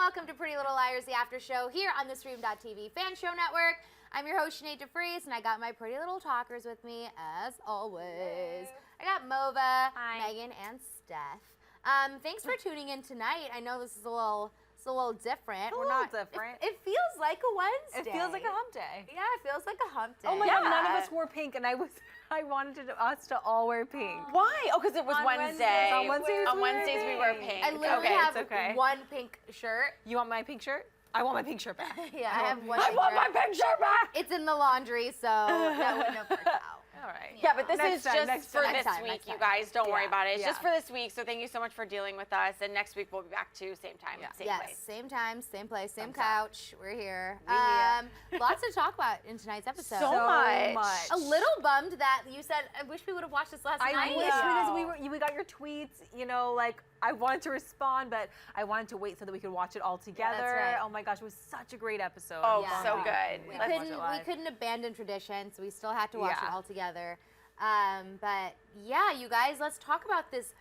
welcome to Pretty Little Liars, the after show here on the Stream.tv Fan Show Network. I'm your host, Sinead de Vries, and I got my pretty little talkers with me, as always. I got Mova, Megan, and Steph. Thanks for tuning in tonight. I know this is a little different. It's a little different. It feels like a Wednesday. It feels like a hump day. Yeah, it feels like a hump day. Oh my God, none of us wore pink, and I wanted us to all wear pink. Why? Oh, because it was Wednesday. On Wednesdays we wear pink. I literally have one pink shirt. You want my pink shirt? I want my pink shirt back. Yeah, I have one. I want my pink shirt back. It's in the laundry, so that wouldn't have worked out. All right. Yeah, but this is just for this time, week, you guys. Don't worry about it. It's Yeah. just for this week, so thank you so much for dealing with us. And next week, we'll be back to same time, same place. Same time, same place, same couch. We're here. We're Lots to talk about in tonight's episode. So much. A little bummed that you said, I wish we would have watched this last night. I wish, because we got your tweets, you know, like, I wanted to respond, but I wanted to wait so that we could watch it all together. that's right. Oh my gosh, it was such a great episode. Oh, so good. We couldn't abandon tradition, so we still had to watch it all together. But yeah, you guys, let's talk about this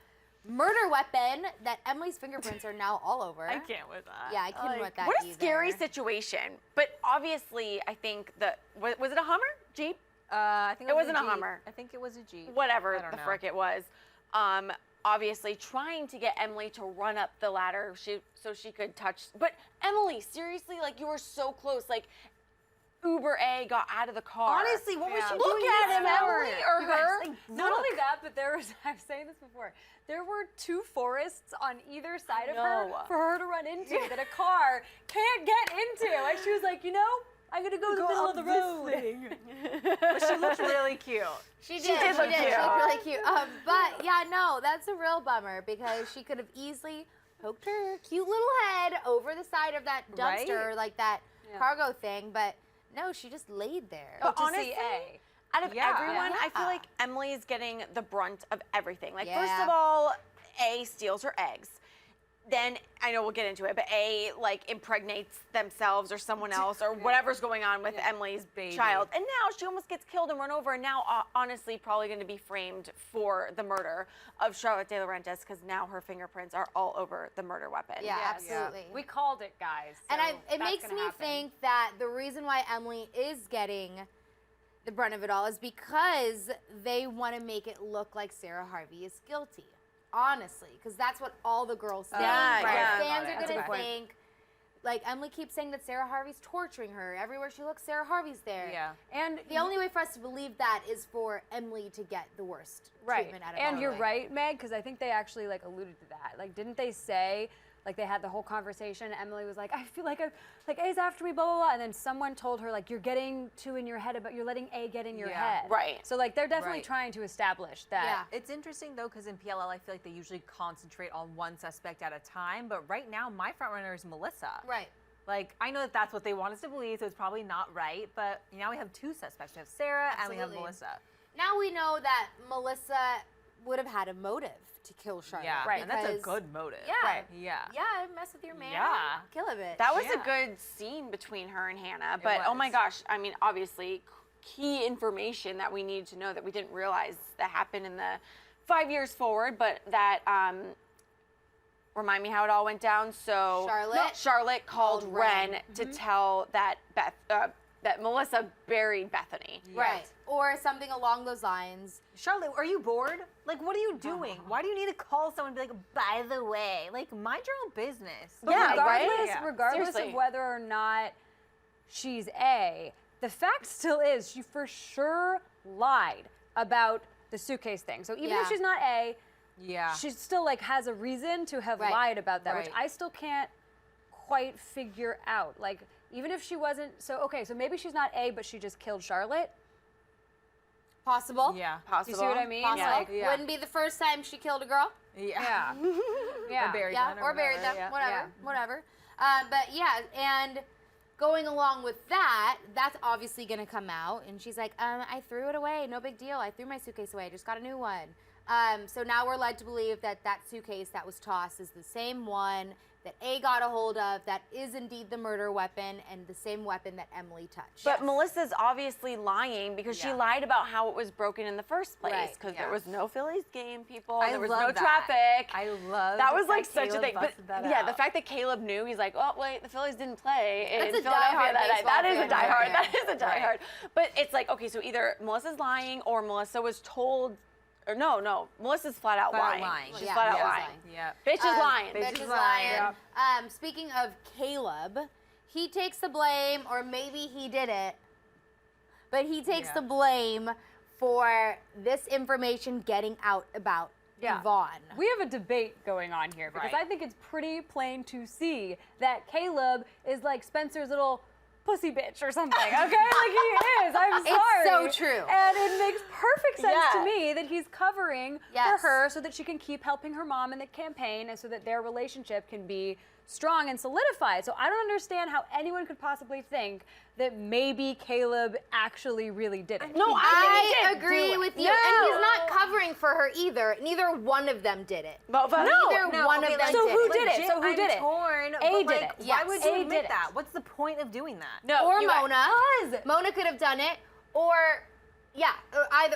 murder weapon that Emily's fingerprints are now all over. I can't with that. Yeah, I couldn't with that What a either. scary situation. But obviously, I think was it a Hummer? Jeep? I think it wasn't a Jeep. Hummer. I think it was a Jeep. Whatever the frick it was. Obviously trying to get Emily to run up the ladder so she could touch. But Emily, seriously, like you were so close. Like Uber A got out of the car. Honestly, what was she doing? Look at him, Emily, or her. Not only that, but there was, I've said this before, there were two forests on either side of her for her to run into that a car can't get into. Like she was like, you know, I'm gonna go to the middle of the road. But she looked really cute. She did look cute. She looked really cute. But yeah, no, that's a real bummer because she could have easily poked her cute little head over the side of that dumpster, like that cargo thing. But no, she just laid there. But to honestly, see A. out of everyone, I feel like Emily is getting the brunt of everything. Like first Yeah. of all, A steals her eggs. Then, I know we'll get into it, but A, like, impregnates themselves or someone else or whatever's going on with Emily's child. And now she almost gets killed and run over, and now, honestly, probably going to be framed for the murder of Charlotte De Laurentiis because now her fingerprints are all over the murder weapon. Yeah, absolutely. We called it, guys. So And it makes me think that the reason why Emily is getting the brunt of it all is because they want to make it look like Sarah Harvey is guilty. Honestly, because that's what all the girls think. Fans are going to think, like, Emily keeps saying that Sarah Harvey's torturing her. Everywhere she looks, Sarah Harvey's there. Yeah. And the only way for us to believe that is for Emily to get the worst treatment out of it. And you're right, Meg, because I think they actually, like, alluded to that. Like, didn't they say, like, they had the whole conversation, Emily was like, I feel like A's after me, blah, blah, blah. And then someone told her, like, you're getting two in your head, but you're letting A get in your head. Right. So, like, they're definitely trying to establish that. Yeah. It's interesting, though, because in PLL, I feel like they usually concentrate on one suspect at a time. But right now, my front runner is Melissa. Right. Like, I know that that's what they want us to believe, so it's probably not right. But now we have two suspects. We have Sarah and we have Melissa. Now we know that Melissa would have had a motive to kill Charlotte. Yeah, and that's a good motive. Yeah. Right. Yeah. Yeah, mess with your man. Yeah. Kill a bitch. That was a good scene between her and Hanna. But, oh my gosh, I mean, obviously, key information that we need to know that we didn't realize that happened in the 5 years forward, but that, remind me how it all went down. So Charlotte called Ren to tell that that Melissa buried Bethany. Right. Or something along those lines. Charlotte, are you bored? Like, what are you doing? Why do you need to call someone and be like, by the way? Like, mind your own business. But regardless Seriously. of whether or not she's A, the fact still is she for sure lied about the suitcase thing. So even if she's not A, she still like has a reason to have lied about that, which I still can't quite figure out. Like, even if she wasn't, so maybe she's not A, but she just killed Charlotte. Possible. Yeah. Possible. You see what I mean? Possible. Like, Wouldn't be the first time she killed a girl. yeah. Or buried them. Or buried them. Whatever. But yeah, and going along with that, that's obviously going to come out. And she's like, I threw it away. No big deal. I threw my suitcase away. I just got a new one. So now we're led to believe that that suitcase that was tossed is the same one that A got a hold of that is indeed the murder weapon and the same weapon that Emily touched. But Melissa's obviously lying because she lied about how it was broken in the first place. Right. Because there was no Phillies game, people. I There was love no that. traffic. I love that was like that such a Caleb thing. But busted that yeah, out. the fact that Caleb knew, he's like, oh wait, the Phillies didn't play in That's a Philadelphia diehard that night. That is a baseball fan diehard. right That there. is a diehard. But it's like, okay, so either Melissa's lying or Melissa was told. Or no, Melissa's flat out lying. She's Yeah, flat out yeah. lying. Yeah. Bitch is lying. Bitch is lying. Speaking of Caleb, he takes the blame, or maybe he did it, but he takes the blame for this information getting out about Yvonne. We have a debate going on here because I think it's pretty plain to see that Caleb is like Spencer's little pussy bitch or something, okay? Like he is. I'm sorry. It's so true. And it makes perfect sense to me that he's covering Yes. for her so that she can keep helping her mom in the campaign and so that their relationship can be strong and solidified. So I don't understand how anyone could possibly think that maybe Caleb actually really did it. No, I did agree do it. with you. And he's not covering for her either. Neither one of them did it. Mova. Neither one of them so did who it. did it? So who I'm did it? torn, A but, did like, it. Why Yes. would A you did admit it. that? What's the point of doing that? No, Or you guys- Mona. Mona could have done it. Or,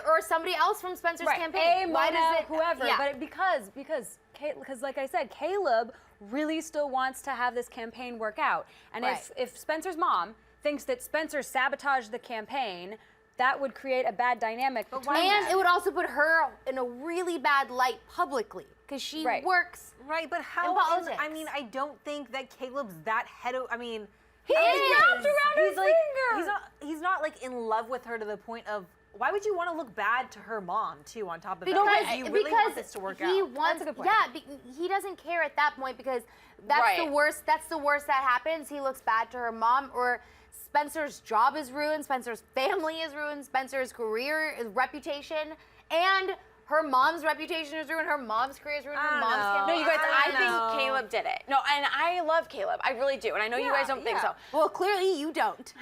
or somebody else from Spencer's campaign. A, Why Mona, does it, whoever. Yeah. But because like I said, Caleb really still wants to have this campaign work out. And if Spencer's mom thinks that Spencer sabotaged the campaign, that would create a bad dynamic between And them. it would also put her in a really bad light publicly because she works. Right, but how? politics. I mean, I don't think that Caleb's that I mean, He is wrapped around his like, finger. He's not like in love with her to the point of. Why would you want to look bad to her mom too? On top of that, you really want this to work he out. wants, That's a good point. he doesn't care at that point because that's the worst. That's the worst that happens. He looks bad to her mom, or Spencer's job is ruined. Spencer's family is ruined. Spencer's career, reputation, and her mom's reputation is ruined. Her mom's career is ruined. Her mom's campaign. No, you guys, I know. think Caleb did it. No, and I love Caleb. I really do. And I know you guys don't think so. Well, clearly you don't.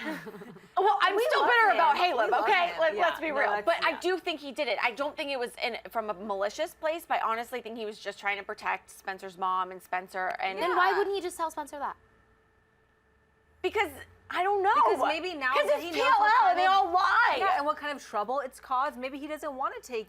Well, I'm still love bitter him. about We Caleb, love okay? him. Like, Yeah, let's be no, real. that's- But I yeah. do think he did it. I don't think it was from a malicious place, but I honestly think he was just trying to protect Spencer's mom and Spencer. And Then why wouldn't he just tell Spencer that? Because I don't know. Because maybe now Because that it's he knows what PLL kind and they of- all lie. Yeah, and what kind of trouble it's caused. Maybe he doesn't want to take,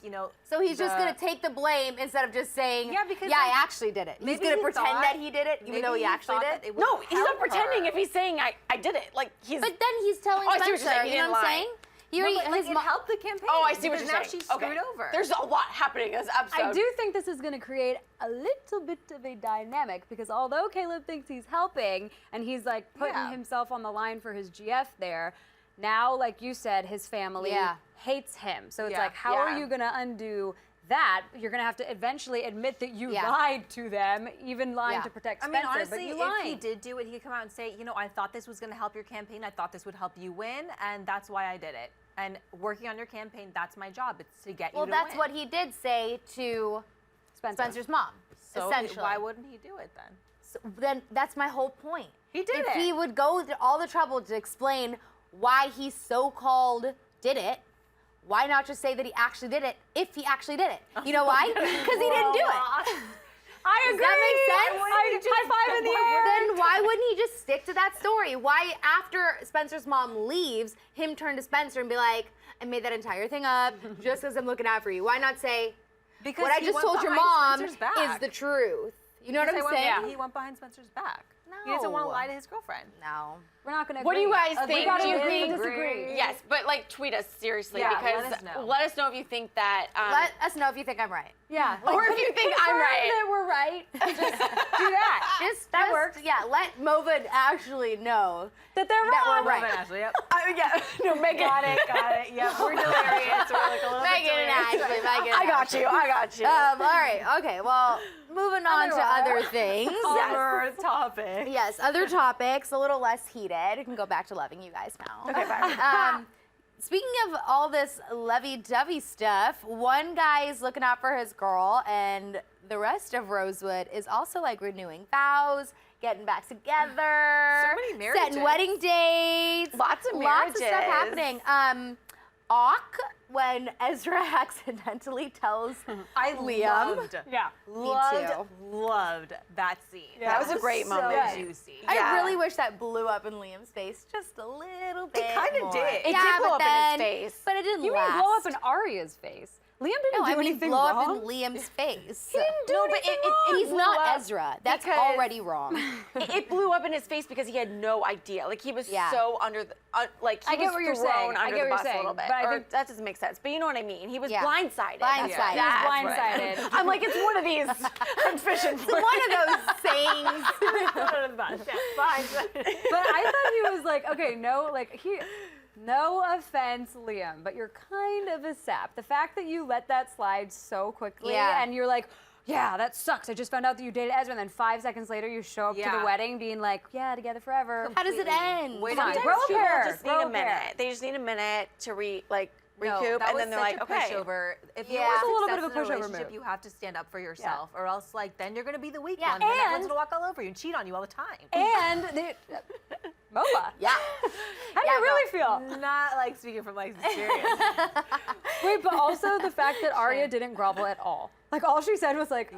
So he's just the- gonna take the blame instead of just saying, Yeah, because, I like, actually did it. He's maybe gonna he pretend thought- that he did it, even maybe though he actually thought did. that it would No, he's not help pretending her. if he's saying I did it. Like he's. But then he's telling Oh, I see what you're Spencer, saying. He you know didn't what I'm lie. saying? No, but, like, his it mo- helped the campaign. Oh, I see what because you're now saying. she's screwed over. There's a lot happening in this episode. I do think this is going to create a little bit of a dynamic because although Caleb thinks he's helping and he's like putting himself on the line for his GF there, now, like you said, his family hates him. So it's like, how are you going to undo that? You're going to have to eventually admit that you lied to them, even lying to protect I Spencer. mean, honestly, but you if lied. he did do it, he could come out and say, I thought this was going to help your campaign. I thought this would help you win, and that's why I did it. And working on your campaign, that's my job. It's to get you to Well, that's win. what he did say to Spencer's mom, So essentially. why wouldn't he do it then? So then that's my whole point. He did if it. he would go to all the trouble to explain why he so-called did it, why not just say that he actually did it if he actually did it? You know why? Because he didn't do it. I Does agree. that make sense? High five in the air. Then why wouldn't he just stick to that story? Why, after Spencer's mom leaves, him turn to Spencer and be like, I made that entire thing up just because I'm looking out for you. Why not say, Because what I he just went told your behind mom Spencer's back. is the truth? You know what I'm saying? He went behind Spencer's back. He doesn't want to No. lie to his girlfriend. No. We're not going to What do you guys We think? gotta Do you agree to think? disagree. Yes, but like tweet us seriously Yeah, because let us know. if you think that. Let us know if you think I'm right. Yeah. Or if you think I'm confirm right. that we're right. Just do that. That works. Yeah, let Mova actually know That they're that wrong. we're right. Ashley, yep. Yeah, no, Megan. Got it. Yep, we're delirious. We're like a little Megan bit and delirious. Ashley. Megan I and got Ashley. you. I got you. All right. Okay. Well, moving on to other things. Other topic. Yes, other topics, a little less heated. We can go back to loving you guys now. Okay, fine. Speaking of all this lovey-dovey stuff, one guy is looking out for his girl, and the rest of Rosewood is also like renewing vows, getting back together, So many marriages. setting wedding dates, Lots of lots of stuff marriages. happening. awk when Ezra accidentally tells Liam. Loved that scene. Yeah. That was a great moment. So juicy. I really wish that blew up in Liam's face just a little bit. It kind of more. did. It Yeah, did blow but up in then- his face. But it didn't You last. mean blow up in Aria's face? Liam didn't No, do I mean anything blow wrong. up in Liam's face. He didn't do No, but anything it- wrong. He's blew not up Ezra. That's because- already wrong. It blew up in his face because he had no idea. Like he was Yeah. so under the, like he I get was what you're thrown saying. I under get the what bus you're a little saying, bit. but I Or think- that doesn't make sense. But you know what I mean. He was Yeah. blindsided. Blindsided. That's He was what- blindsided. I'm like, it's one of these. I'm fishing for One of those sayings. But I thought he was like, okay, no offense, Liam, but you're kind of a sap. The fact that you let that slide so quickly Yeah. and you're like, yeah, that sucks. I just found out that you dated Ezra, and then 5 seconds later you show up to Yeah. the wedding being like, yeah, together forever. How does it end? Wait, Fine. Sometimes Grow a people pair. just need Grow a a pair. minute. They just need a minute to recoup, No, that and was then they're such like, a okay. pushover. If Yeah. you want It's a little bit of a success in pushover relationship, move. you have to stand up for yourself, or else like then you're gonna be the weak Yeah. one, and everyone's And- gonna walk all over you and cheat on you all the time. And Mova, Yeah. how do you really feel? Not like speaking from like experience. Wait, but also the fact that Aria didn't grovel at all. Like all she said was like,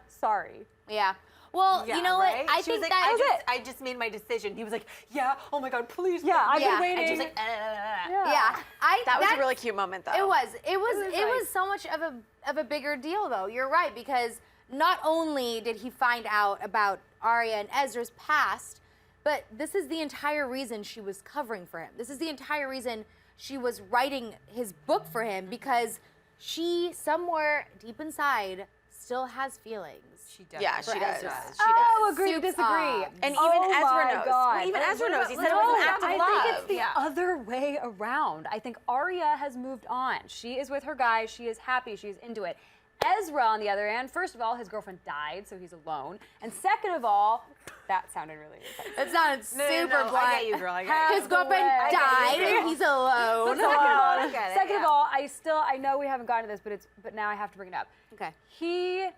sorry. Yeah. Well, you know right? what? I She was think like, that I just made my decision. He was like, yeah, oh my god, please. Yeah, I've Yeah. been waiting. And she was like, yeah. That was a that's- really cute moment, though. It was. It nice. was so much of a bigger deal, though. You're right, because not only did he find out about Aria and Ezra's past, but this is the entire reason she was covering for him. This is the entire reason she was writing his book for him, because she somewhere deep inside still has feelings. She does. Yeah, for she does. Ezra. She Oh, does. agree, Soups disagree. up. And even Oh Ezra my knows. God. Well, even But Ezra knows. He said it No, was an act of I love. think it's the other way around. I think Aria has moved on. She is with her guy. She is happy. She is into it. Ezra, on the other hand, first of all, his girlfriend died, so he's alone. And second of all, that sounded really offensive. It sounded super blunt. I get you, girl. I get you. His girlfriend I get died you. and he's alone. Second of all, I know we haven't gotten to this, but now I have to bring it up. Okay. He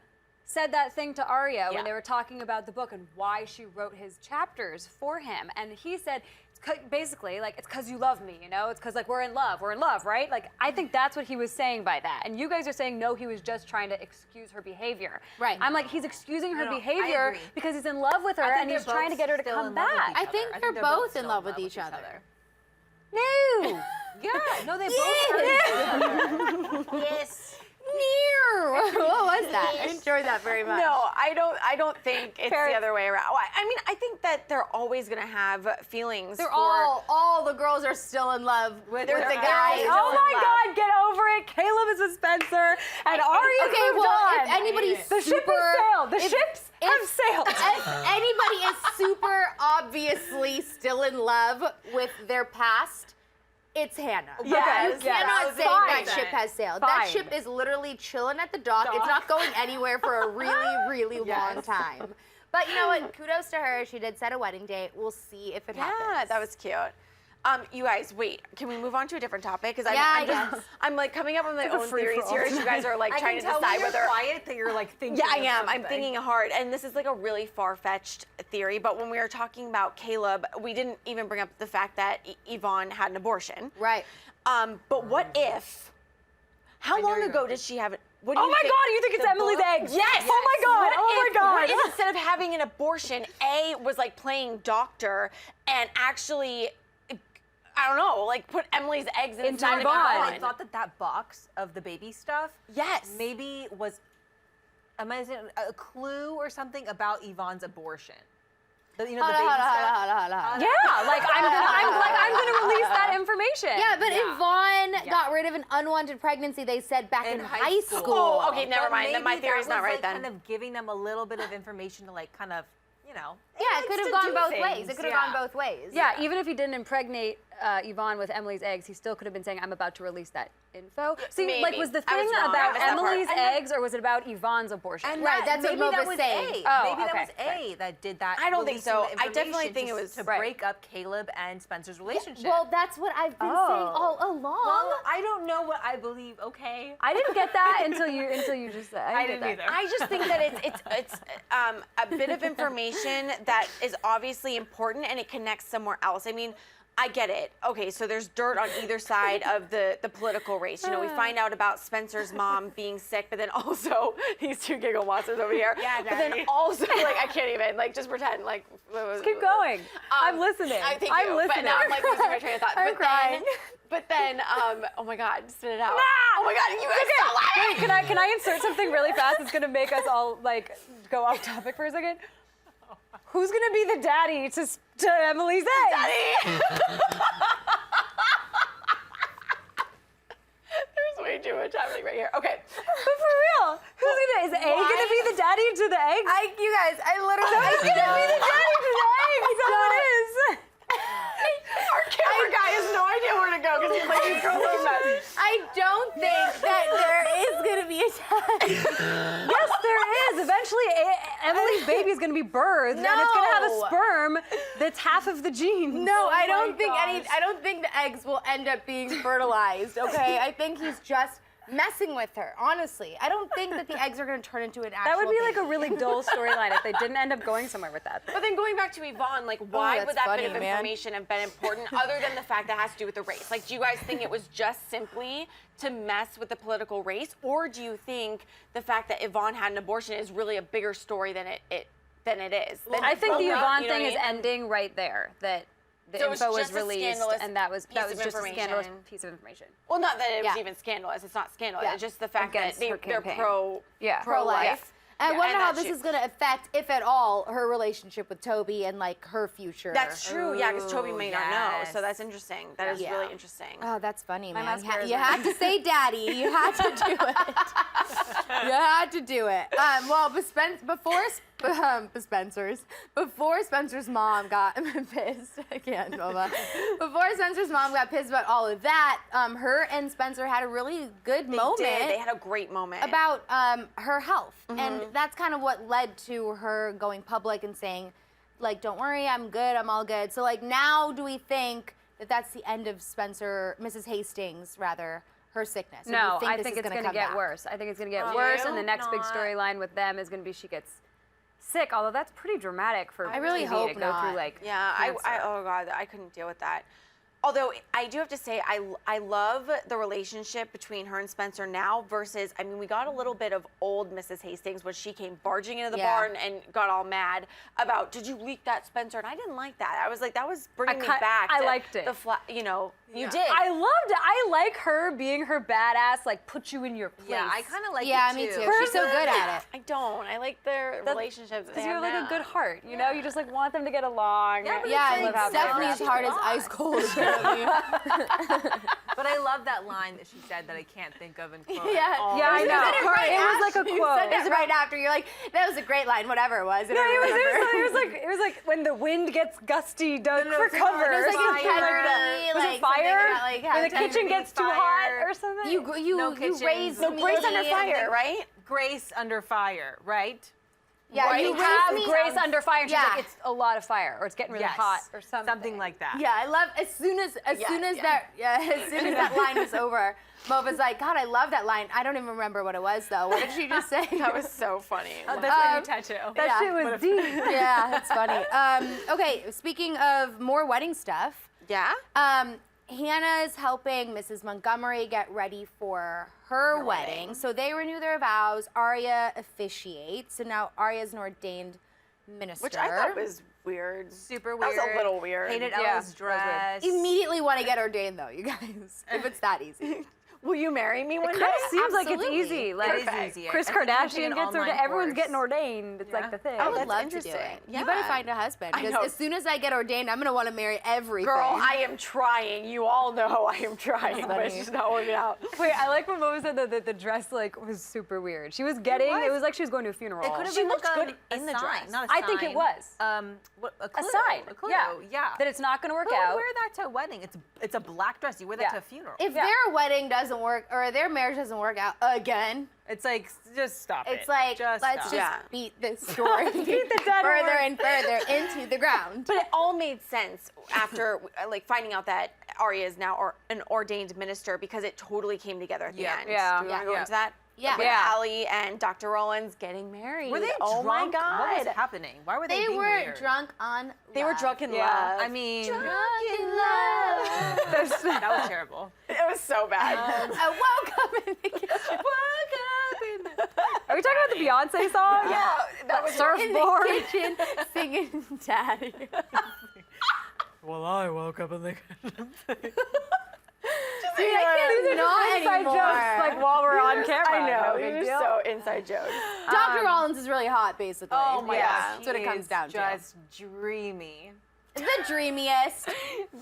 said that thing to Aria Yeah. when they were talking about the book and why she wrote his chapters for him. And he said, basically, like, it's because you love me, you know? It's because, like, we're in love, right? Like, I think that's what he was saying by that. And you guys are saying, no, he was just trying to excuse her behavior. Right. I'm like, he's excusing her No, I behavior agree. because he's in love with her I think and he's they're trying to both get her to still come in love with back. each I think other. they're both still in love with each other. No. Yeah, no, they both are in each other. Yes. What was that? I enjoyed that very much. No, I don't think it's Fair. the other way around. I mean, I think that they're always gonna have feelings They're for all the girls are still in love with their the guys. guys. Oh in my love. God, get over it. Caleb is with Spencer and Aria's Okay, moved well, on. if anybody's the ship super, has sailed. The if- ships if- have sailed. If anybody is super obviously still in love with their past, it's Hanna. Yes, You cannot yes. say Fine. that ship has sailed. That Fine. ship is literally chilling at the dock. It's not going anywhere for a really, really long time. But you know what? Kudos to her. She did set a wedding date. We'll see if it happens. Yeah, that was cute. You guys, wait. Can we move on to a different topic? Because Yeah, I I'm guess. I'm like coming up with my own theories free-for-all. here. As you guys are like I trying can to tell decide when you're whether. quiet that you're like thinking. Yeah, I of am. I'm something. thinking hard, and this is like a really far-fetched theory. But when we were talking about Caleb, we didn't even bring up the fact that Yvonne had an abortion. Right. But what if? How long you were ago gonna did she have it? What do Oh you my think? God, you think it's The Emily's book? eggs? Yes. Oh my God. What Oh if, my God. What if instead of having an abortion, A was like playing doctor and actually, I don't know, like put Emily's eggs inside of Yvonne. I Yvonne? thought that box of the baby stuff Yes. maybe was a clue or something about Yvonne's abortion. You know, the baby stuff. Yeah, like I'm gonna release that information. Yeah, but Yvonne got rid of an unwanted pregnancy, they said, back in high school. Oh, okay, never But mind. Then my maybe theory's that not was, right like, then. Kind of giving them a little bit of information to like kind of, you know. Yeah, it could have gone both ways. It could have Yeah. gone both ways. Yeah, even if he didn't impregnate Yvonne with Emily's eggs, he still could have been saying, I'm about to release that info. See, like, Maybe. was the I thing was wrong. I about missed that part. Emily's And then- eggs or was it about Yvonne's abortion? And Right, that's what maybe that Mova's was saying. A. Oh, Maybe that okay. was A that did that. I don't think releasing so. the I definitely information think it to- was- to Right. break up Caleb and Spencer's relationship. Well, that's what I've been saying all along. Well, I don't know what I believe. Okay. I didn't get that until you just said. I didn't get that. I just think that it's a bit of information that is obviously important and it connects somewhere else. I mean, I get it. Okay, so there's dirt on either side of the political race. You know, we find out about Spencer's mom being sick, but then also these two giggle monsters over here. Yeah, but then Daddy. also, like, I can't even, like, just pretend, like. Keep going. I'm listening. I think I'm you, listening. But now I'm like losing my train of thought. I'm crying. But then, oh my God, spit it out. Nah! Oh my God, you guys stop laughing. Wait, can I insert something really fast that's gonna make us all like go off topic for a second? Who's gonna be the daddy to Emily's eggs? Daddy! There's way too much happening right here. Okay. But for real, is A gonna be the daddy to the eggs? You guys, I literally. Who's gonna be the daddy to the eggs? Is that what it is? Our camera guy has no idea where to go because he's like, these girls are nuts. I don't think that there is gonna be a daddy. Yes, there is. Eventually, Emily's baby is gonna be birthed, and it's gonna have a No. sperm that's half of the gene. No, I my don't think gosh. I don't think the eggs will end up being fertilized. Okay, I think he's just messing with her. Honestly, I don't think that the eggs are gonna turn into an actual. That would be like a baby. really dull storyline if they didn't end up going somewhere with that. But then going back to Yvonne, like, why that's would that funny, bit of man. information have been important other than the fact that it has to do with the race? Like, do you guys think it was just simply to mess with the political race, or do you think the fact that Yvonne had an abortion is really a bigger story than it is? I think the You know Yvonne what thing I is mean? ending right there. That the So it was info was just a released, scandalous and that was piece of just a scandalous information. piece of information. Well, not that it was Yeah. even scandalous. It's not scandalous. Yeah. It's just the fact Against that her they're campaign. pro-life. pro-life. And I Yeah, wonder and how that this she- is gonna affect, if at all, her relationship with Toby and like her future. That's true. Yeah, because Toby may not know. yes. So that's interesting. That is Yeah. really interesting. Oh, that's funny, man. mascara's You had to say daddy. You had to do it. You had to do it. Well, before Spencer's mom got pissed, again, Mova. Before Spencer's mom got pissed about all of that, her and Spencer had a really good moment. They had a great moment. About her health. And that's kind of what led to her going public and saying, like, don't worry, I'm good, I'm all good. So, like, now do we think that that's the end of Mrs. Hastings, rather, her sickness? Or do No, you I this think is it's gonna going to come get back? worse. I think it's going to get Oh, worse, I and the hope next big not. storyline with them is going to be she gets sick. Although that's pretty dramatic for I really TV hope to go not. through like Yeah, cancer. oh God, I couldn't deal with that. Although I do have to say, I love the relationship between her and Spencer now versus, I mean, we got a little bit of old Mrs. Hastings when she came barging into the Yeah. barn and got all mad about, did you leak that, Spencer? And I didn't like that. I was like, that was bringing me back. I to liked it. You know, you did. I loved it. I like her being her badass, like put you in your place. Yeah, I kind of like Yeah, it me too. too. She's so good at it. I don't. I like their relationship that they because you have like now. a good heart, you know. You just like want them to get along. Yeah, but Yeah, Live it's out definitely there. as hard as She's ice hot. cold, apparently. But I love that line that she said that I can't think of in quote. Yeah, Yeah, I You know. said it right It was like a after. You quote. said it right after. You're like, that was a great line, whatever it was. I No, don't remember. it was like when the wind gets gusty, don't for It cover. was like or something integrity, Was like it fire? something about, like, how when the kitchen integrity gets is too fire. hot or something? You No you kitchens. raised No me. Grace under and fire, then- right? Grace under fire, right? Yeah, Right. you You raised have me. Grace under fire, and she's Yeah. like, it's a lot of fire, or it's getting really Yes. hot, or something. Something like that. Yeah, I love as soon as that line was over, Mova's like, God, I love that line. I don't even remember what it was though. What did she just say? That was so funny. That's my new tattoo. That Yeah. shit was deep. Yeah, that's funny. Okay, speaking of more wedding stuff, Yeah? Hannah is helping Mrs. Montgomery get ready for her wedding. So they renew their vows. Aria officiates. So now Aria's an ordained minister. Which I thought was weird. Super That weird. was a little weird. Hated Yeah, Ella's that was weird. dress. Immediately want to get ordained though, you guys. If it's that easy. Will you marry me one It day? kind of seems like it's Absolutely. easy. Like It is easy. Chris I think you should take Kardashian an gets ordained. online Everyone's course. getting ordained. It's Yeah. like the thing. I would that's love to do interesting. it. Yeah. You better find a husband I because know. as soon as I get ordained, I'm gonna want to marry everything. Girl, I am trying. You all know I am trying, but it's funny. just not working out. Wait, I like when Mova said that the dress like was super weird. She was getting it was like she was going to a funeral. It could have She been looked like good a in the sign, dress. Not a I sign. think it was. A clue. a sign. A clue. Yeah. Yeah. That it's not going to work Who would out. wear that to a wedding? It's a black dress. You wear that Yeah. to a funeral. if Yeah. their wedding doesn't work or their marriage doesn't work out again, It's like just stop it. it's like just let's stop. just Yeah. beat this story Beat the dead further horse. and further into the ground. But it all made sense after like finding out that Aria is now an ordained minister because it totally came together at the Yeah. end. Yeah. Do you want to go Yeah. into that? Yeah. With Yeah. Allie and Dr. Rollins getting married. Were they Oh my drunk? God. What was happening? Why were they They being were weird? drunk on They were love. drunk in Yeah. love. I mean, drunk in love. that was terrible. It was so bad. I woke up in the kitchen. Are we talking about the Beyonce song? Yeah, that was Surfboard. in the kitchen singing Daddy. Well, I woke up in the kitchen. Dude, I can't not Inside anymore. jokes, like while we're on camera. I know. No big These deal. are so inside jokes. Dr. Rollins is really hot, basically. Oh my Yeah. gosh, That's what it he comes is down to. Just dreamy, The dreamiest.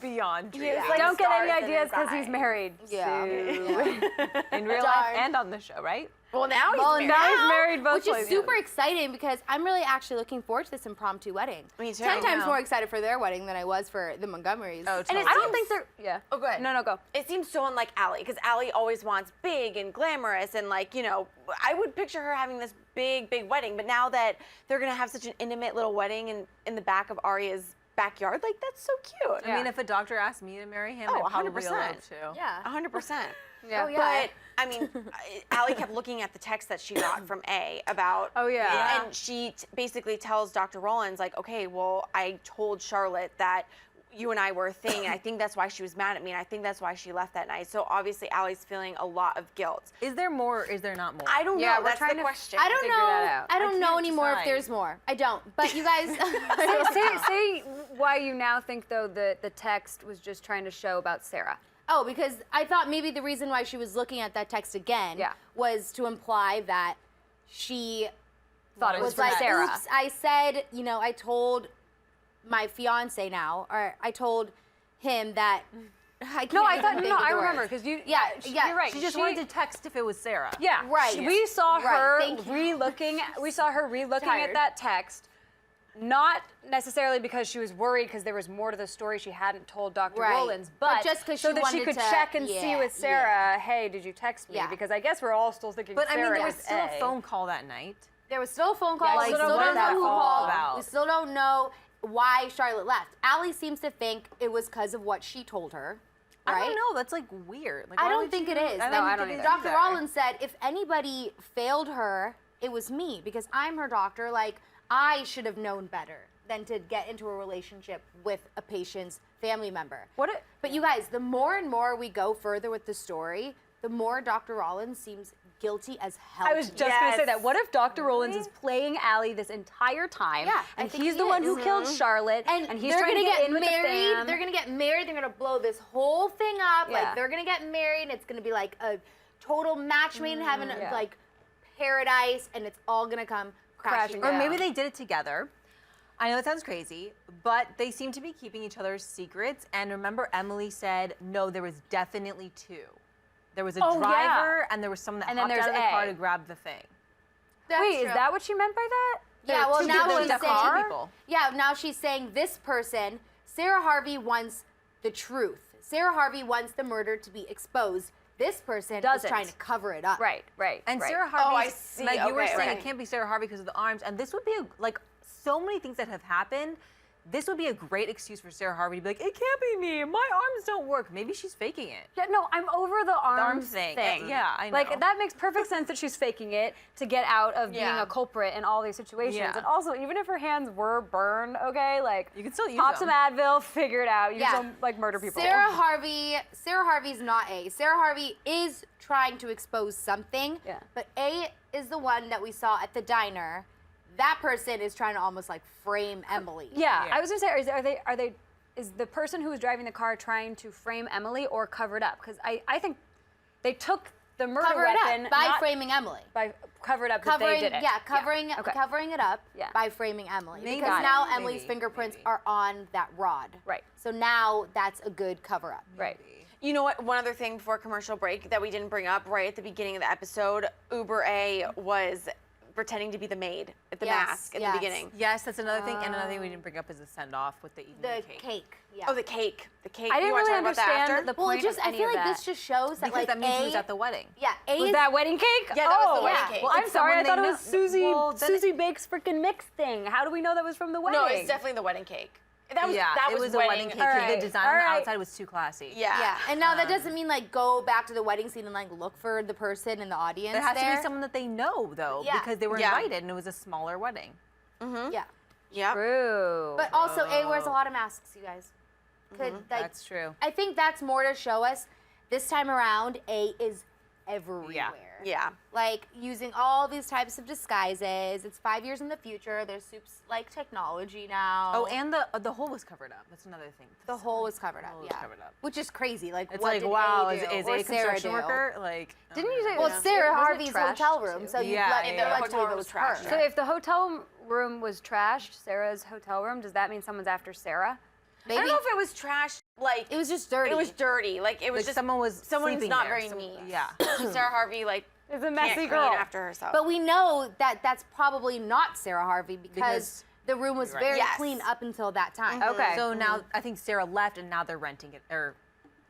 beyond dreamy. Yeah. Like Don't get any stars in ideas his because he's eyes. married. Yeah. in real Darn. life and on the show, right? Well, now he's Well, married. now he's married both which is ways. super exciting because I'm really actually looking forward to this impromptu wedding. Me too. 10 times know. more excited for their wedding than I was for the Montgomerys. Oh, And totally. it I don't seems- think they're. Yeah. Oh, go ahead. No, go. It seems so unlike Allie, because Allie always wants big and glamorous and like, you know, I would picture her having this big, big wedding. But now that they're gonna have such an intimate little wedding in the back of Aria's backyard, like that's so cute. I mean, if a doctor asked me to marry him, Oh, I'd probably 100%. love to. Yeah. 100%. Yeah. Oh, yeah. But I mean, Allie kept looking at the text that she got from A about. Oh, yeah. And she basically tells Dr. Rollins like, okay, well, I told Charlotte that you and I were a thing, and I think that's why she was mad at me, and I think that's why she left that night. So obviously, Allie's feeling a lot of guilt. Is there more? Is there not more? I don't Yeah, know. we're That's trying the to question. I don't figure know. that out. I don't know can't anymore if decide. there's more. I don't. But you guys. say why you now think though that the text was just trying to show about Sarah. Oh, because I thought maybe the reason why she was looking at that text again Yeah. was to imply that she Thought it was was from like, Sarah. oops, I said, you know, I told my fiance now, or I told him that. I can't No, I even thought think no, of the I words. remember because you. Yeah, yeah. You're right. She just wanted to text if it was Sarah. Yeah, Right. We saw Right, her thank you. re-looking. We saw her re-looking at Tired. that text, not necessarily because she was worried because there was more to the story she hadn't told Dr. Right. Rollins, But but just 'cause so she that she wanted could to- check and see yeah, with Sarah. Hey, did you text me? Yeah. Because I guess we're all still thinking. But I mean, Sarah there was is still A. a phone call that night. There was still a phone call. Yeah, we like, still what don't is know that who all called. about? We still don't know why Charlotte left. Allie seems to think it was because of what she told her. Right? I don't know. That's like weird. Like, I why don't would think you- it is. I No, I don't don't think it either. is Dr. Rollins said if anybody failed her, it was me because I'm her doctor. Like, I should have known better than to get into a relationship with a patient's family member. But you guys, the more and more we go further with the story, the more Dr. Rollins seems guilty as hell. I was to me. just gonna say Yes. that. What if Dr. Rollins is playing Allie this entire time? Yeah, I and think he's he the one is. who killed Charlotte, and he's they're trying gonna to get in with married. the fam. They're gonna get married. They're gonna blow this whole thing up. Yeah. Like they're gonna get married. And it's gonna be like a total match made in heaven, Yeah. like paradise, and it's all gonna come crashing. Crashing Or down. maybe they did it together. I know it sounds crazy, but they seem to be keeping each other's secrets. And remember, Emily said, no, there was definitely two. There was a Oh, yeah. driver, and there was someone that And then hopped out of there's the car A. to grab the thing. That's Wait, is true. that what she meant by that? Yeah, There were well two now people in she's the saying, car? People. yeah, now she's saying this person, Sarah Harvey wants the truth. Sarah Harvey wants the murder to be exposed. This person Doesn't. is trying to cover it up. Right. And right. Sarah Harvey, I see. like you were Okay, saying, okay. it can't be Sarah Harvey because of the arms. And this would be like so many things that have happened. This would be a great excuse for Sarah Harvey to be like, it can't be me. My arms don't work. Maybe she's faking it. Yeah, no, I'm over the arms thing. thing. Yeah, I know. Like that makes perfect sense that she's faking it to get out of being Yeah. a culprit in all these situations. Yeah. And also, even if her hands were burned, okay, like You can still use pop them. some Advil, figure it out. Use Yeah. them like murder people. Sarah Harvey's not A. Sarah Harvey is trying to expose something. Yeah. But A is the one that we saw at the diner. That person is trying to almost like frame Emily. Yeah, Yeah. I was gonna say, are they? Is the person who was driving the car trying to frame Emily or cover it up? Because I think they took the murder Cover it weapon up by not framing Emily. by covered up that Covering, they did it. yeah, covering Okay. covering it up Yeah. by framing Emily. Maybe. Because Got it. now Maybe. Emily's fingerprints Maybe. are on that rod. Right. So now that's a good cover up. Right. You know what? One other thing before commercial break that we didn't bring up right at the beginning of the episode, Uber A was pretending to be the maid at the Yes, mask at yes. the beginning. Yes, that's another thing. And another thing we didn't bring up is the send off with the eating The cake. cake. Yeah. Oh, the cake. The cake. I You didn't wanna really talk about that understand after? the well, point it just of I any feel of like that. this just shows that Because like that means A, he was at the wedding. Yeah, A Was is that wedding cake? Yeah, that was the Oh, wedding cake. Well, I'm It's sorry. I someone thought they it was know- Susie. well, then Susie Bake's freaking mix thing. How do we know that was from the wedding? No, it's definitely the wedding cake. That was a wedding cake. The design on the outside was too classy. Yeah, and now that doesn't mean like go back to the wedding scene and like look for the person in the audience. It has to be someone that they know though, because they were invited and it was a smaller wedding. Yeah. Yeah. True. But also, A wears a lot of masks, you guys. That's true. I think that's more to show us this time around, A is everywhere. Yeah. Like using all these types of disguises. It's 5 years in the future. There's soups like technology now. Oh, and the hole was covered up. That's another thing. the hole was covered up. Yeah. Which is crazy. Like, It's what like, did wow, A is do? A Or a Sarah construction do? worker? Like, Didn't you say? Well, Sarah wasn't it Harvey's trashed hotel room, too? so you Yeah, like, it they're was. like to believe it was her. So if the hotel room was trashed, Sarah's hotel room, does that mean someone's after Sarah? Maybe I don't know if it was trash. Like it was just dirty. It was dirty. Like it was like just someone's someone's sleeping not there. very neat. Yeah. Sarah Harvey like Is a can't messy clean girl. after herself. But we know that that's probably not Sarah Harvey because the room was very Yes. clean up until that time. Okay. So now I think Sarah left, and now they're renting it or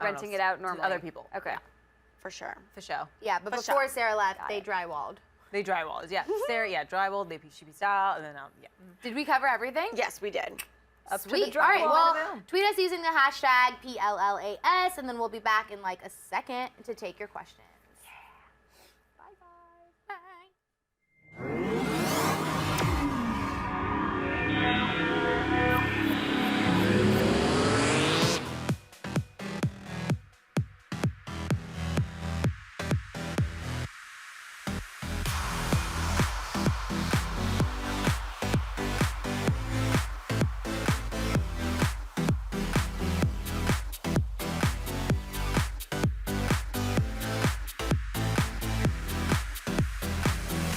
I don't renting know, it out to normally. other people. Okay. for sure. For show. Yeah, but For before sure. Sarah left, they drywalled. They drywalled. Yeah. Sarah. Yeah. Drywalled. She pieced out, and then yeah. Did we cover everything? Yes, we did. Sweet. the All right. drywall. Well, Let it go. tweet us using the hashtag PLLAS, and then we'll be back in like a second to take your questions. Bye.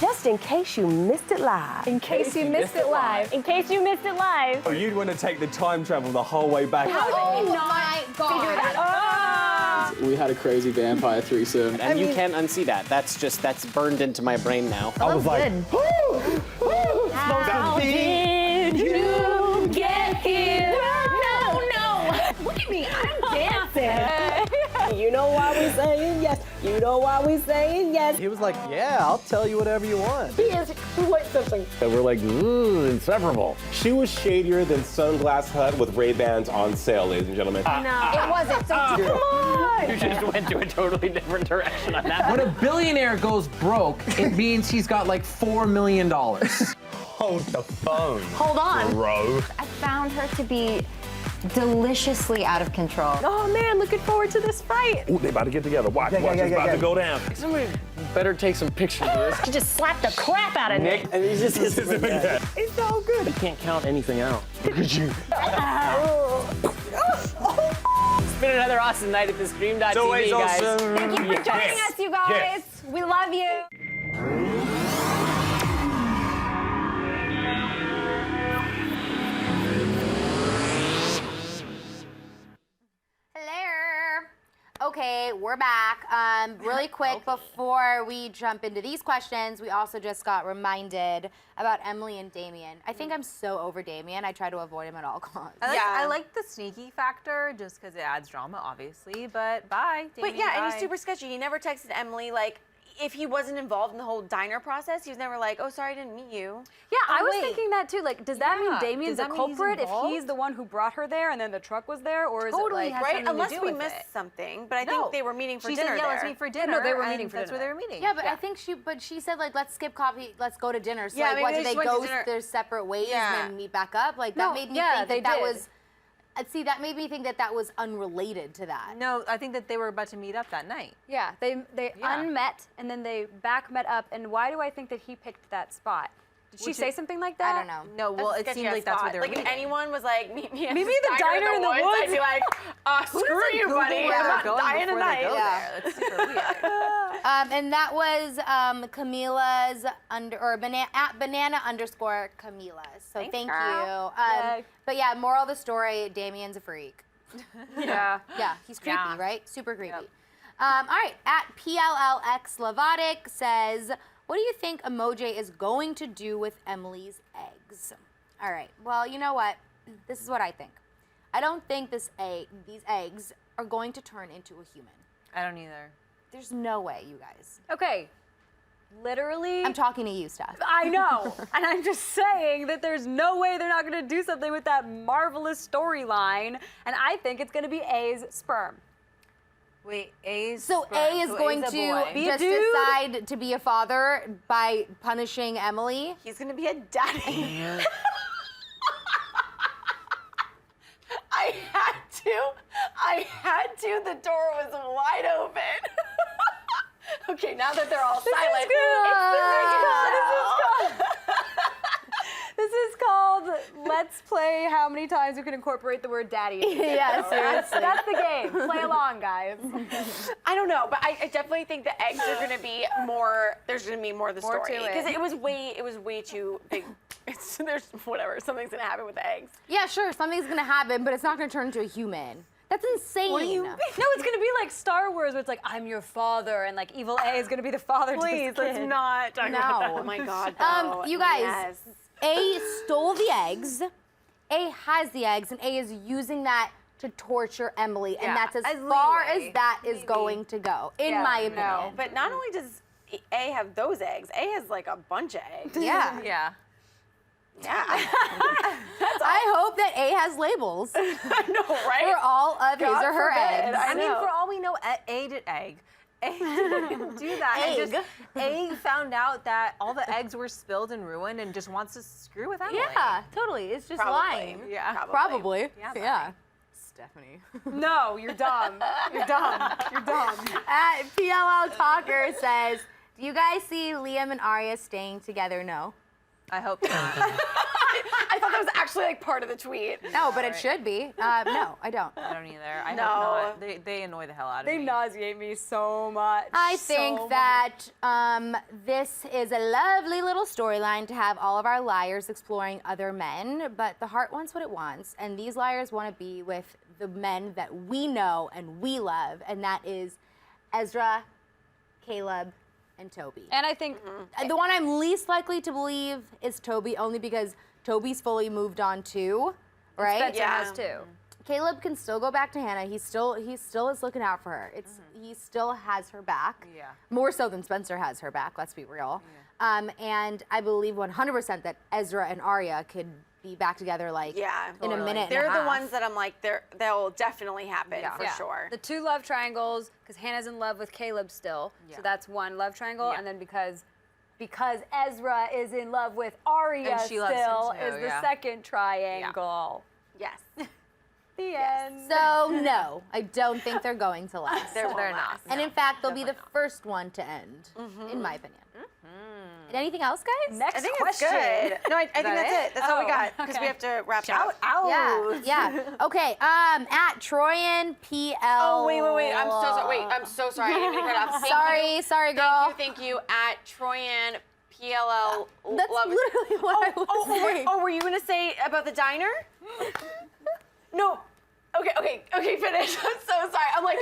Just in case you missed it live. In case you missed it live. In case you missed it live. Oh, you'd want to take the time travel the whole way back. Oh my God. We had a crazy vampire threesome, and you can't unsee that. That's burned into my brain now. I was like, How did you get here? No. What do you mean? I'm dancing. You know why we saying yes. You know why we saying yes. he was like, yeah, I'll tell you whatever you want. He is quite something. And we're like, inseparable. She was shadier than Sunglass Hut with Ray-Bans on sale, ladies and gentlemen. No, it wasn't. So come on. You just went to a totally different direction on that. When a billionaire goes broke, it means he's got like $4 million. Hold the phone. Hold on. Bro. I found her to be deliciously out of control. Oh man, looking forward to this fight. Ooh, they about to get together. Watch, it's about to go down. Somebody better take some pictures of this. She just slapped the crap out of Nick. And he's just It's so good. You can't count anything out. Look at you. It's been another awesome night at the Stream.tv, So it's guys. awesome. Thank you for joining us, you guys. Yes. We love you. Hello. Okay, we're back. Really quick, before we jump into these questions, we also just got reminded about Emily and Damien. I think I'm so over Damien. I try to avoid him at all costs. I like the sneaky factor just because it adds drama, obviously. But bye. But Damien, yeah, and bye. he's super sketchy. He never texted Emily like if he wasn't involved in the whole diner process. He was never like, "Oh, sorry, I didn't meet you." Yeah, I was wait. thinking that too. Like, does that mean Yeah. Damien's Does a that mean he's culprit if involved? he's the one who brought her there and then the truck was there, or is Totally it like has Right? something to Unless do we with missed it. something. But I No. think they were meeting for she dinner said, yeah, there. let's meet for dinner. No, they were and meeting for that's dinner where they were meeting. Yeah, but I think she said like let's skip coffee, let's go to dinner. So Yeah, like, what maybe did they they just went go to dinner. their separate ways Yeah. and then meet back up? Like No, that made me yeah, think they that did. was. See, that made me think that that was unrelated to that. No, I think that they were about to meet up that night. Yeah, they Yeah. unmet and then they back met up. And why do I think that he picked that spot? Did she say something like that? I don't know. No, well, That's a it seemed sketchy-ass like that's where spot. they were Like meeting. if anyone was like, meet me at Meet me this at the diner in the I'd woods. be like, screw you, Google buddy. where I'm they're not going dying before they tonight. go Yeah. there. That's super weird. And that was Camila's at banana_Camila. So thank girl. you. Yay. But yeah, moral of the story: Damien's a freak. Yeah. Yeah, he's creepy, Yeah. right? Super creepy. All right, at PLLX Lavotic says, what do you think Emoji is going to do with Emily's eggs? All right, well, you know what? This is what I think. I don't think these eggs are going to turn into a human. I don't either. There's no way, you guys. Okay. literally. I'm talking to you, Steph. I know. And I'm just saying that there's no way they're not going to do something with that marvelous storyline. And I think it's going to be A's sperm. Wait, A's So sperm. A is So going A's a to boy. just decide to be a father by punishing Emily. He's gonna be a daddy. I had to. The door was wide open. Okay, now that they're all silent, This is called Let's Play How Many Times We Can Incorporate the Word Daddy. Yeah, seriously. That's the game. Play along, guys. I don't know, but I definitely think the eggs are gonna be more. There's gonna be more of the More story to it. because it was way too big. There's whatever. Something's gonna happen with the eggs. Yeah, sure, something's gonna happen, but it's not gonna turn into a human. That's insane. What do you mean? No, it's gonna be like Star Wars, where it's like I'm your father, and like evil A is gonna be the father. Please, to this let's kid. not talk about that. No. Oh my God. No. You guys, Yes. A stole the eggs. A has the eggs, and A is using that to torture Emily, and Yeah, that's as as far leeway, as that is going to go, in my opinion. No, but not only does A have those eggs, A has like a bunch of eggs. Yeah. Yeah. Yeah. I hope that A has labels for I know, right? all of his or her forbid. eggs. I mean, know. for all we know, A did egg. A didn't do that. And just, A found out that all the eggs were spilled and ruined and just wants to screw with Emily. Yeah, totally. It's just lying. Yeah. Probably. Yeah, Yeah. Stephanie. No, you're dumb. You're dumb. You're dumb. At PLL Talker says, do you guys see Liam and Aria staying together? No. I hope not. I thought that was actually like part of the tweet. No, but it should be. No, I don't. I don't either. I No. hope not. They annoy the hell out of They me. nauseate me so much. I think that this is a lovely little storyline to have all of our liars exploring other men, but the heart wants what it wants, and these liars want to be with the men that we know and we love, and that is Ezra, Caleb, and Toby. And I think The one I'm least likely to believe is Toby, only because Toby's fully moved on too, right? Spencer Yeah. has too. Caleb can still go back to Hanna. He still is looking out for her. He still has her back. Yeah. More so than Spencer has her back. Let's be real. And I believe 100% that Ezra and Aria could be back together like in a minute. They're and a the half. ones that I'm like, they'll definitely happen for Yeah. sure. The two love triangles, because Hannah's in love with Caleb still, so that's one love triangle, Yeah. and then because Ezra is in love with Aria And she loves him still too, is the yeah. second triangle. Yes. The end. So no, I don't think they're going to last. They're not. And in fact, they'll be the first one to end, in my opinion. Anything else, guys? Next I think question. it's good. No, I think that's it. That's all we got because we have to wrap up. Yeah. Okay. At Troyan PL. Oh, wait. I'm so sorry. Wait, I'm so sorry. I didn't mean to cut off. Sorry, girl. Thank you. At Troyan PLL. That's literally what I was saying. Were you gonna say about the diner? No. Okay, finish. I'm so sorry. I'm like,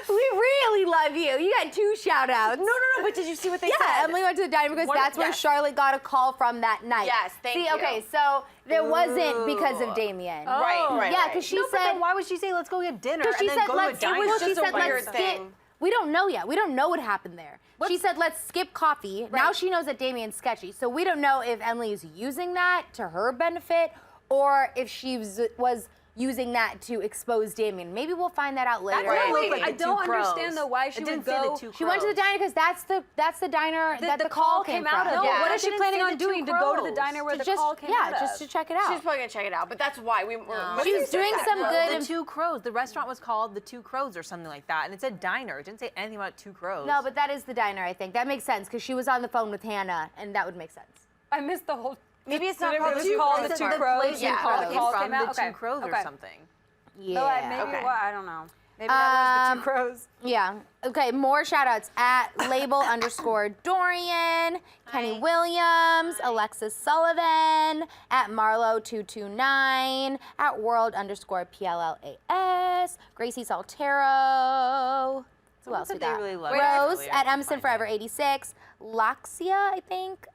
We really love you. You got 2 shout outs. no, but did you see what they said? Yeah, Emily went to the diner because that's where yes. Charlotte got a call from that night. Yes, thank you. Okay, so it wasn't because of Damien. Right. Yeah, because she No, but said. then why would she say let's go get dinner Because she and then said go to a let's. diner? Well, she just a said let's weird skip. thing. We don't know yet. We don't know what happened there. She said let's skip coffee. Now she knows that Damien's sketchy, so we don't know if Emily is using that to her benefit or if she was using that to expose Damien. Maybe we'll find that out later. That Wait, looked like I the don't two crows. understand though why she It would didn't say go. the two She went to the crows. diner because that's the diner that the call came out of. from. No, Yeah. what It is she didn't planning say on the two doing to go to the crows. diner where To the just, call came out of? just to check it out. She's probably gonna check it out, but that's why we. She was doing some good. The Two Crows. The restaurant was called the Two Crows or something like that, and it said diner. It didn't say anything about Two Crows. No, but that is the diner, I think. That makes sense because she was on the phone with Hanna, and that would make sense. I missed the whole. Maybe it's not It called was the Two called Crows. the Two the Crows. place Yeah, called the it call from came the out. Two Okay, Crows or okay. something. Yeah. Maybe Okay. I don't know. Maybe that was the Two Crows. Yeah. Okay, more shout outs at label_Dorian, Kenny Williams, Alexis Sullivan, at Marlo229, at world_PLLAS, Gracie Saltero. Who else we said they got? really loved Rose earlier. at I Emerson couldn't Forever 86, Laxia, I think,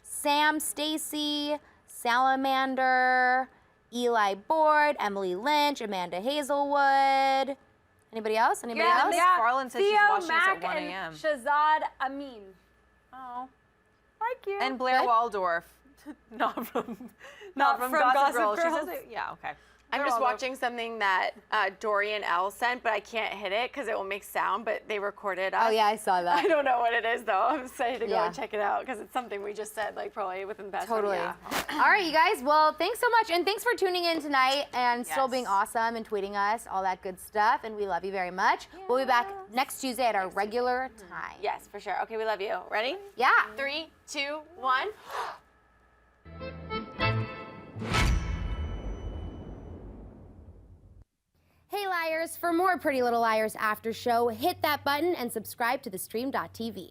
Sam Stacy, Salamander, Eli Board, Emily Lynch, Amanda Hazelwood. Anybody Anybody else? Anybody Yeah, else? Miss Farland said she's Theo, watching us at Mac, 1 and a.m. Shazad Amin. Oh. Like you. And Blair Good. Waldorf. not from from Gossip Gossip Girl. She Girl. says it, yeah, okay. I'm Blair just Waldorf. watching something that Dorian L sent, but I can't hit it because it will make sound, but they recorded us. Oh yeah, I saw that. I don't know what it is though. I'm excited to go Yeah. and check it out because it's something we just said like probably within the past Totally. Yeah. All right, you guys. Well, thanks so much, and thanks for tuning in tonight and still being Yes. awesome and tweeting us all that good stuff. And we love you very much. We'll be back next Tuesday at our regular time. Yes, for sure. Okay, we love you. Ready? Yeah. 3, 2, 1. Hey liars, for more Pretty Little Liars after show, hit that button and subscribe to the stream.tv.